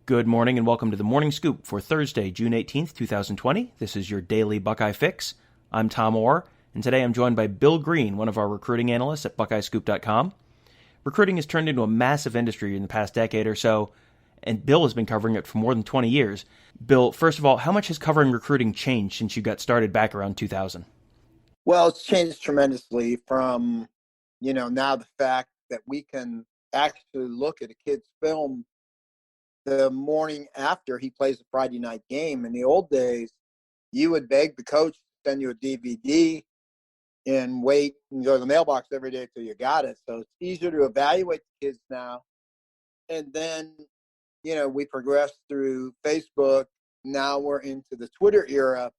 Good morning and welcome to the Morning Scoop for Thursday, June 18th, 2020. This is your daily Buckeye Fix. I'm Tom Orr, and today I'm joined by Bill Green, one of our recruiting analysts at BuckeyeScoop.com. Recruiting has turned into a massive industry in the past decade or so, and Bill has been covering it for more than 20 years. Bill, first of all, how much has covering recruiting changed since you got started back around 2000? Well, it's changed tremendously from, now the fact that we can actually look at a kid's film the morning after he plays a Friday night game. In the old days, you would beg the coach to send you a DVD and wait and go to the mailbox every day till you got it. So it's easier to evaluate the kids now. And then, we progressed through Facebook. Now we're into the Twitter era,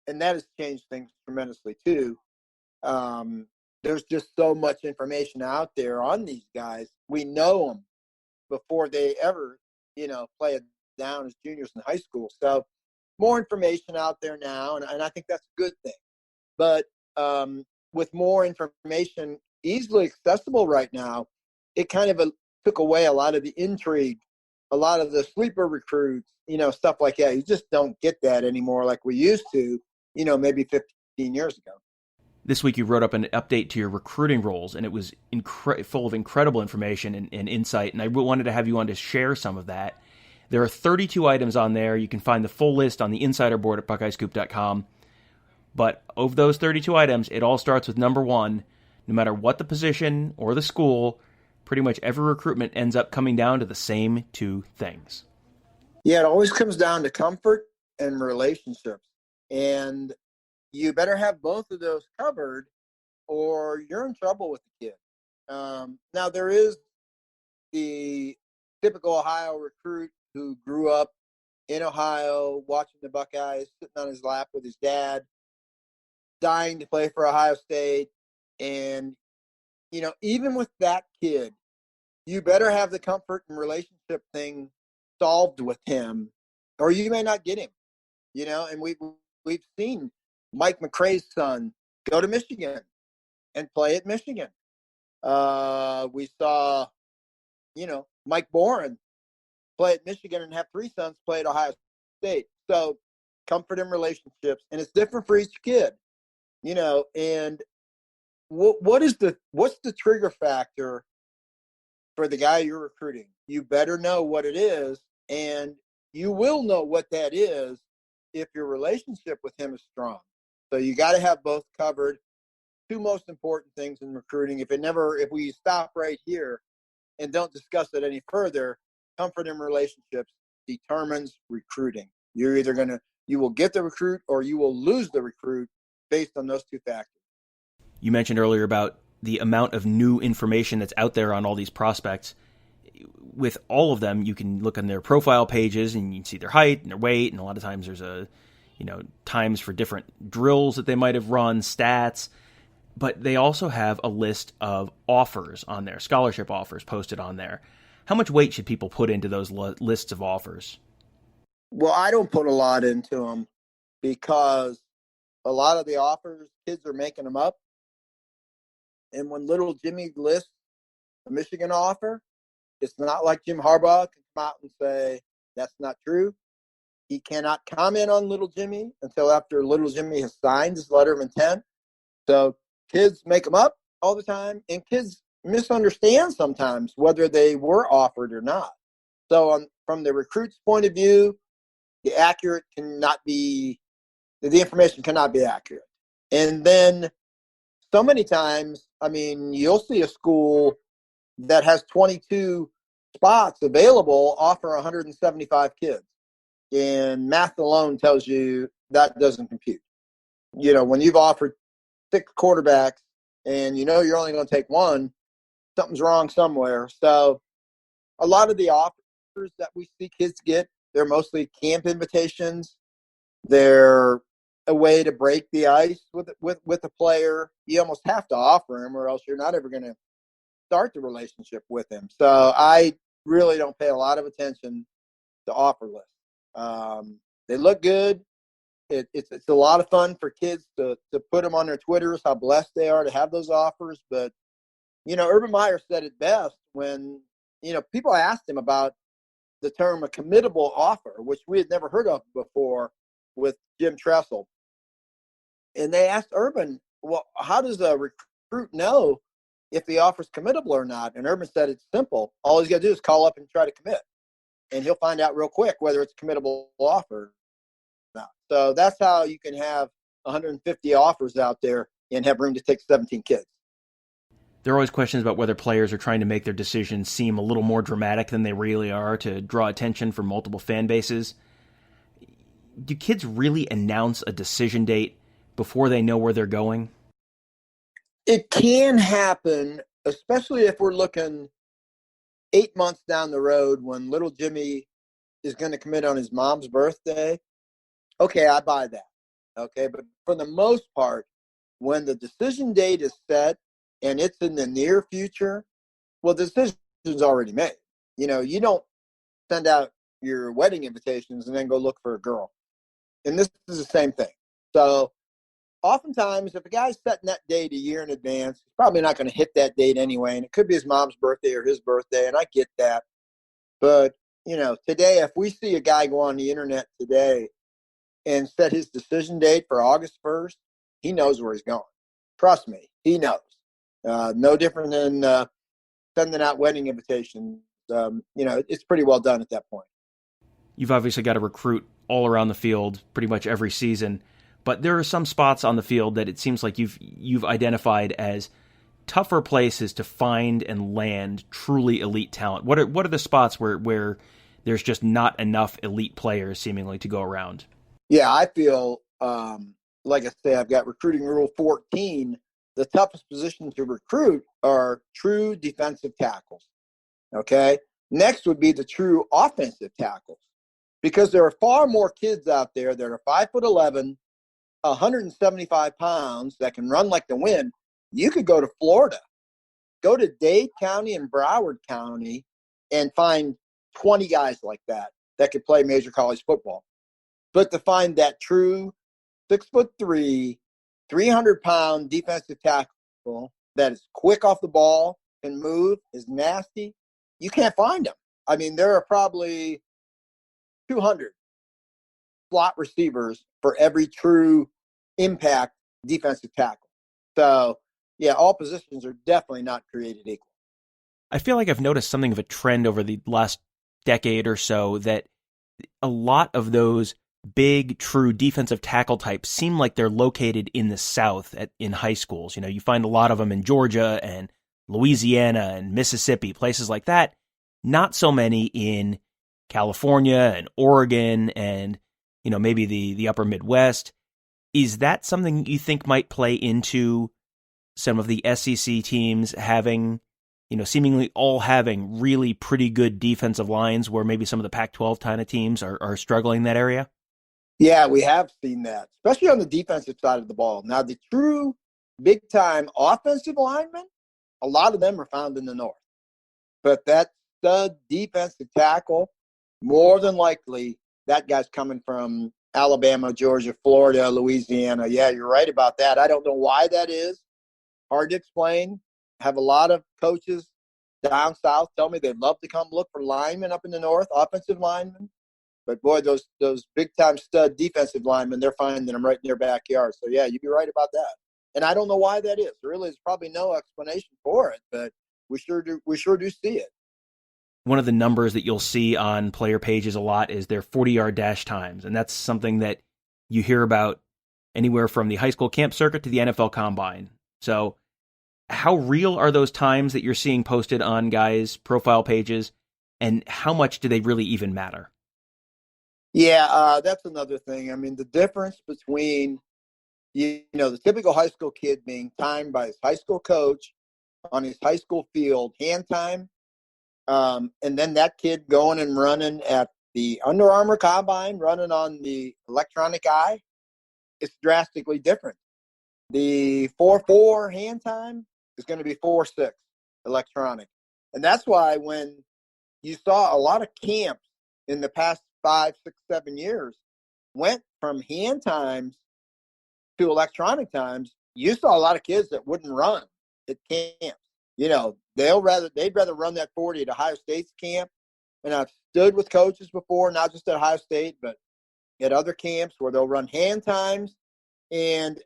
and that has changed things tremendously too. There's just so much information out there on these guys. We know them before they ever, play it down as juniors in high school. So more information out there now, and I think that's a good thing. But with more information easily accessible right now, it kind of took away a lot of the intrigue, a lot of the sleeper recruits, stuff like that. You just don't get that anymore like we used to, maybe 15 years ago. This week you wrote up an update to your recruiting roles, and it was full of incredible information and insight, and I wanted to have you on to share some of that. There are 32 items on there. You can find the full list on the insider board at BuckeyeScoop.com. But of those 32 items, it all starts with number one. No matter what the position or the school, pretty much every recruitment ends up coming down to the same two things. Yeah, it always comes down to comfort and relationships. And you better have both of those covered or you're in trouble with the kid. Now, there is the typical Ohio recruit who grew up in Ohio watching the Buckeyes, sitting on his lap with his dad, dying to play for Ohio State. And, even with that kid, you better have the comfort and relationship thing solved with him, or you may not get him, and we've seen Mike McCray's son go to Michigan and play at Michigan. We saw, Mike Boren play at Michigan and have three sons play at Ohio State. So comfort and relationships, and it's different for each kid, and what's the trigger factor for the guy you're recruiting? You better know what it is, and you will know what that is if your relationship with him is strong. So you got to have both covered. Two most important things in recruiting. If we stop right here and don't discuss it any further, comfort in relationships determines recruiting. You will get the recruit or you will lose the recruit based on those two factors. You mentioned earlier about the amount of new information that's out there on all these prospects. With all of them, you can look on their profile pages and you can see their height and their weight, and a lot of times there's times for different drills that they might have run, stats, but they also have a list of offers on there, scholarship offers posted on there. How much weight should people put into those lists of offers? Well, I don't put a lot into them because a lot of the offers, kids are making them up. And when little Jimmy lists a Michigan offer, it's not like Jim Harbaugh can come out and say, that's not true. He cannot comment on little Jimmy until after little Jimmy has signed his letter of intent. So kids make them up all the time, and kids misunderstand sometimes whether they were offered or not. So from the recruit's point of view, the information cannot be accurate. And then so many times, you'll see a school that has 22 spots available offer 175 kids. And math alone tells you that doesn't compute. When you've offered 6 quarterbacks and you're only going to take one, something's wrong somewhere. So a lot of the offers that we see kids get, they're mostly camp invitations. They're a way to break the ice with a player. You almost have to offer him or else you're not ever going to start the relationship with him. So I really don't pay a lot of attention to offer lists. They look good. It's a lot of fun for kids to put them on their Twitters, how blessed they are to have those offers. But, Urban Meyer said it best when, people asked him about the term a committable offer, which we had never heard of before with Jim Tressel. And they asked Urban, well, how does a recruit know if the offer's committable or not? And Urban said, it's simple. All he's got to do is call up and try to commit. And he'll find out real quick whether it's a committable offer or not. So that's how you can have 150 offers out there and have room to take 17 kids. There are always questions about whether players are trying to make their decisions seem a little more dramatic than they really are to draw attention from multiple fan bases. Do kids really announce a decision date before they know where they're going? It can happen, especially if we're looking 8 months down the road when little Jimmy is going to commit on his mom's birthday. Okay, I buy that. Okay, but for the most part, when the decision date is set and it's in the near future, well, the decision's already made. You know, you don't send out your wedding invitations and then go look for a girl. And this is the same thing. So oftentimes, if a guy's setting that date a year in advance, he's probably not going to hit that date anyway. And it could be his mom's birthday or his birthday, and I get that. But, you know, today, if we see a guy go on the internet today and set his decision date for August 1st, he knows where he's going. Trust me, he knows. No different than sending out wedding invitations. You know, it's pretty well done at that point. You've obviously got to recruit all around the field pretty much every season, but there are some spots on the field that it seems like you've identified as tougher places to find and land truly elite talent. What are the spots where there's just not enough elite players seemingly to go around? Yeah, I feel like I say, I've got recruiting rule 14. The toughest position to recruit are true defensive tackles. Okay. Next would be the true offensive tackles, because there are far more kids out there that are 5'11", 175 pounds that can run like the wind. You could go to Florida, go to Dade County and Broward County and find 20 guys like that could play major college football. But to find that true 6'3", 300-pound defensive tackle that is quick off the ball, can move, is nasty, you can't find them. I mean, there are probably 200 slot receivers for every true impact defensive tackle. So, yeah, all positions are definitely not created equal. I feel like I've noticed something of a trend over the last decade or so that a lot of those big, true defensive tackle types seem like they're located in the South in high schools. You know, you find a lot of them in Georgia and Louisiana and Mississippi, places like that. Not so many in California and Oregon and, you know, maybe the upper Midwest. Is that something you think might play into some of the SEC teams having, you know, seemingly all having really pretty good defensive lines where maybe some of the Pac-12 kind of teams are struggling in that area? Yeah, we have seen that, especially on the defensive side of the ball. Now, the true big-time offensive linemen, a lot of them are found in the North. But that stud defensive tackle, more than likely, that guy's coming from Alabama, Georgia, Florida, Louisiana. Yeah, you're right about that. I don't know why that is. Hard to explain. Have a lot of coaches down south tell me they'd love to come look for linemen up in the North, offensive linemen. But, boy, those big-time stud defensive linemen, they're finding them right in their backyard. So, yeah, you'd be right about that. And I don't know why that is. Really, there's probably no explanation for it, but we sure do see it. One of the numbers that you'll see on player pages a lot is their 40-yard dash times, and that's something that you hear about anywhere from the high school camp circuit to the NFL Combine. So how real are those times that you're seeing posted on guys' profile pages, and how much do they really even matter? Yeah, that's another thing. I mean, the difference between, you know, the typical high school kid being timed by his high school coach on his high school field, hand time, and then that kid going and running at the Under Armour Combine, running on the electronic eye, it's drastically different. The 4.4 hand time is going to be 4.6 electronic. And that's why when you saw a lot of camps in the past 5, 6, 7 years went from hand times to electronic times, you saw a lot of kids that wouldn't run at camps. You know, they'd rather run that 40 at Ohio State's camp and I've stood with coaches before, not just at Ohio State, but at other camps where they'll run hand times. And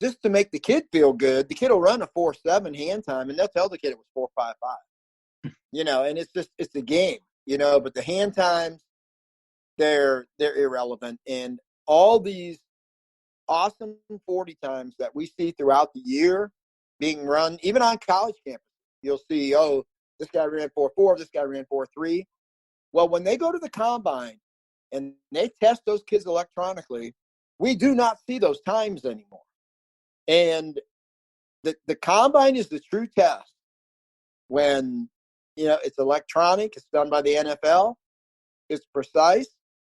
just to make the kid feel good, the kid will run a 4.7 hand time, and they'll tell the kid it was 4.55. And it's a game, but the hand times, they're irrelevant. And all these awesome 40 times that we see throughout the year being run, even on college campus, you'll see, oh, this guy ran 4.4, this guy ran 4.3. Well, when they go to the combine and they test those kids electronically, we do not see those times anymore. And the combine is the true test when, it's electronic, it's done by the NFL, it's precise,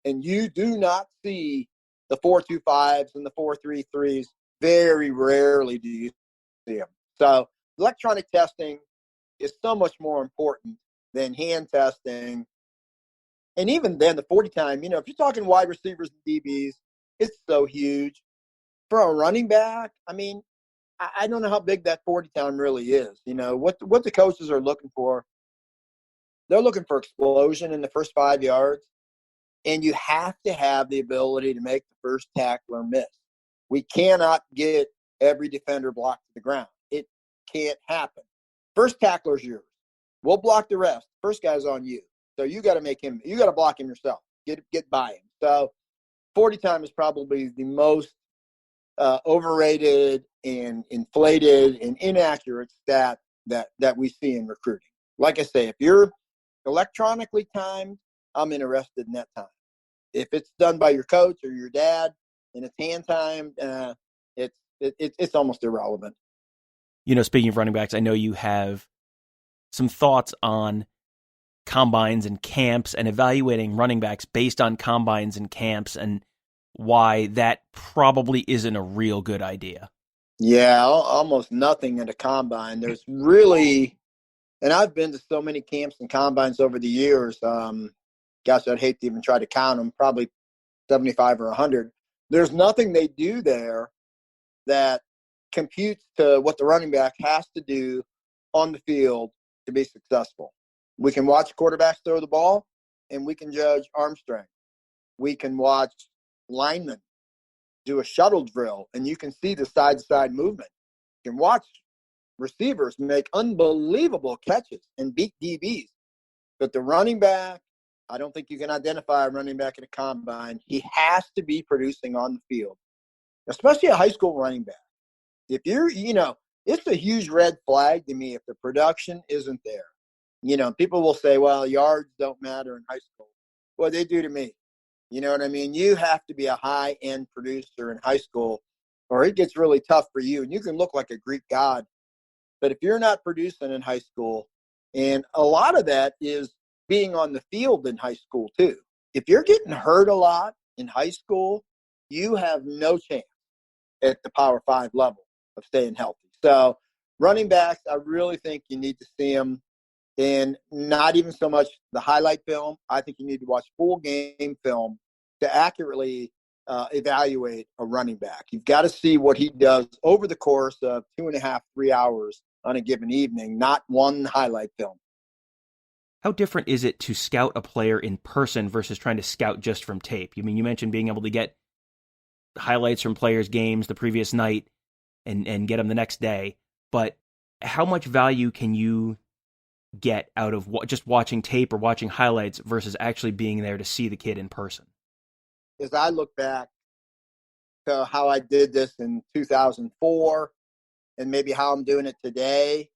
and you do not see the 4.25s and the 4.33s. Very rarely do you see them. So electronic testing is so much more important than hand testing. And even then, the 40 time, if you're talking wide receivers and DBs, it's so huge. For a running back, I mean, I don't know how big that 40 time really is. What the coaches are looking for, they're looking for explosion in the first 5 yards. And you have to have the ability to make the first tackler miss. We cannot get every defender blocked to the ground. It can't happen. First tackler's yours. We'll block the rest. First guy's on you. So you got to block him yourself. Get by him. So 40 time is probably the most overrated and inflated and inaccurate stat that we see in recruiting. Like I say, if you're electronically timed, I'm interested in that time. If it's done by your coach or your dad and it's hand timed, it's almost irrelevant. Speaking of running backs, I know you have some thoughts on combines and camps and evaluating running backs based on combines and camps and why that probably isn't a real good idea. Yeah, almost nothing at a combine. There's really, and I've been to so many camps and combines over the years. Gosh, I'd hate to even try to count them, probably 75 or 100. There's nothing they do there that computes to what the running back has to do on the field to be successful. We can watch quarterbacks throw the ball, and we can judge arm strength. We can watch linemen do a shuttle drill, and you can see the side-to-side movement. You can watch receivers make unbelievable catches and beat DBs. But the running back, I don't think you can identify a running back in a combine. He has to be producing on the field, especially a high school running back. If you're, it's a huge red flag to me if the production isn't there. People will say, well, yards don't matter in high school. Well, they do to me. You know what I mean? You have to be a high-end producer in high school, or it gets really tough for you. And you can look like a Greek god. But if you're not producing in high school, and a lot of that is being on the field in high school too. If you're getting hurt a lot in high school, you have no chance at the Power 5 level of staying healthy. So running backs, I really think you need to see them in not even so much the highlight film. I think you need to watch full game film to accurately evaluate a running back. You've got to see what he does over the course of 2.5, 3 hours on a given evening, not one highlight film. How different is it to scout a player in person versus trying to scout just from tape? You mentioned being able to get highlights from players' games the previous night and get them the next day, but how much value can you get out of just watching tape or watching highlights versus actually being there to see the kid in person? As I look back to how I did this in 2004 and maybe how I'm doing it today,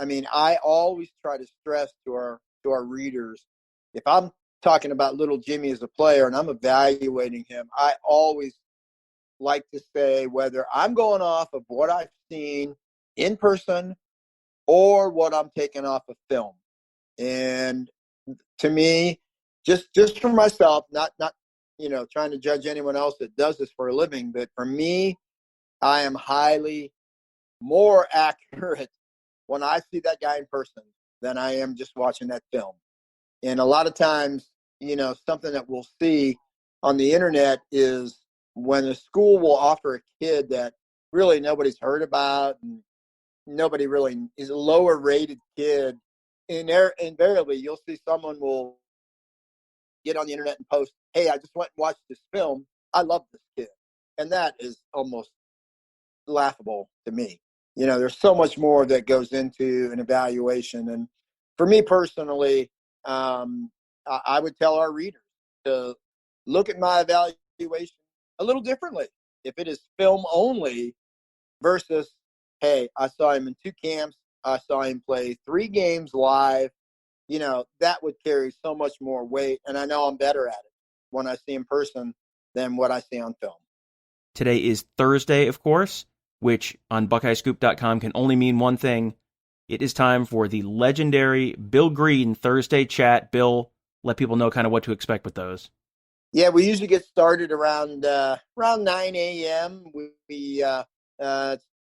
I always try to stress to our readers, if I'm talking about little Jimmy as a player and I'm evaluating him, I always like to say whether I'm going off of what I've seen in person or what I'm taking off of film. And to me, just for myself, not trying to judge anyone else that does this for a living, but for me, I am highly more accurate when I see that guy in person than I am just watching that film. And a lot of times, something that we'll see on the internet is when a school will offer a kid that really nobody's heard about and nobody really is a lower rated kid, invariably you'll see someone will get on the internet and post, hey, I just went and watched this film. I love this kid. And that is almost laughable to me. There's so much more that goes into an evaluation. And for me personally, I would tell our readers to look at my evaluation a little differently. If it is film only versus, hey, I saw him in 2 camps, I saw him play 3 games live, that would carry so much more weight. And I know I'm better at it when I see in person than what I see on film. Today is Thursday, of course, which on BuckEyeScoop.com can only mean one thing. It is time for the legendary Bill Green Thursday chat. Bill, let people know kind of what to expect with those. Yeah, we usually get started around 9 a.m. We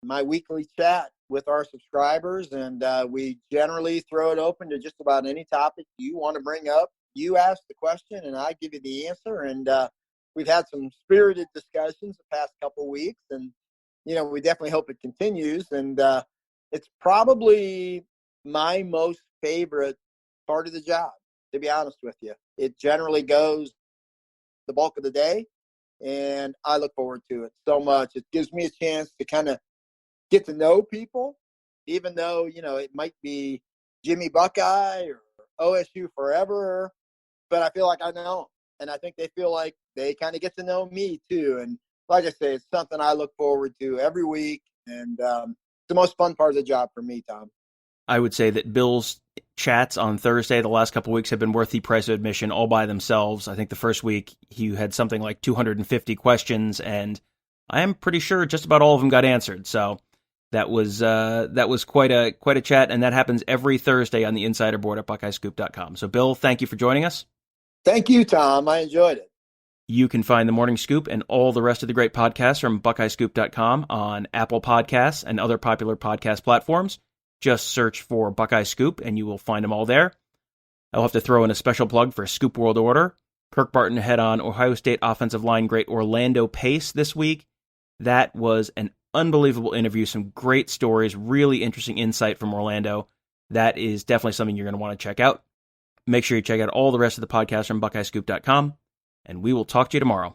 my weekly chat with our subscribers, and we generally throw it open to just about any topic you want to bring up. You ask the question, and I give you the answer. And we've had some spirited discussions the past couple of weeks, and we definitely hope it continues. And it's probably my most favorite part of the job, to be honest with you. It generally goes the bulk of the day, and I look forward to it so much. It gives me a chance to kind of get to know people, even though, it might be Jimmy Buckeye or OSU forever, but I feel like I know them, and I think they feel like they kind of get to know me too. And like I say, it's something I look forward to every week, and it's the most fun part of the job for me, Tom. I would say that Bill's chats on Thursday the last couple of weeks have been worth the price of admission all by themselves. I think the first week he had something like 250 questions, and I am pretty sure just about all of them got answered. So that was quite a chat, and that happens every Thursday on the Insider Board at BuckEyeScoop.com. So Bill, thank you for joining us. Thank you, Tom. I enjoyed it. You can find The Morning Scoop and all the rest of the great podcasts from BuckEyeScoop.com on Apple Podcasts and other popular podcast platforms. Just search for Buckeye Scoop, and you will find them all there. I'll have to throw in a special plug for Scoop World Order. Kirk Barton had on Ohio State offensive line great Orlando Pace this week. That was an unbelievable interview, some great stories, really interesting insight from Orlando. That is definitely something you're going to want to check out. Make sure you check out all the rest of the podcasts from BuckEyeScoop.com, and we will talk to you tomorrow.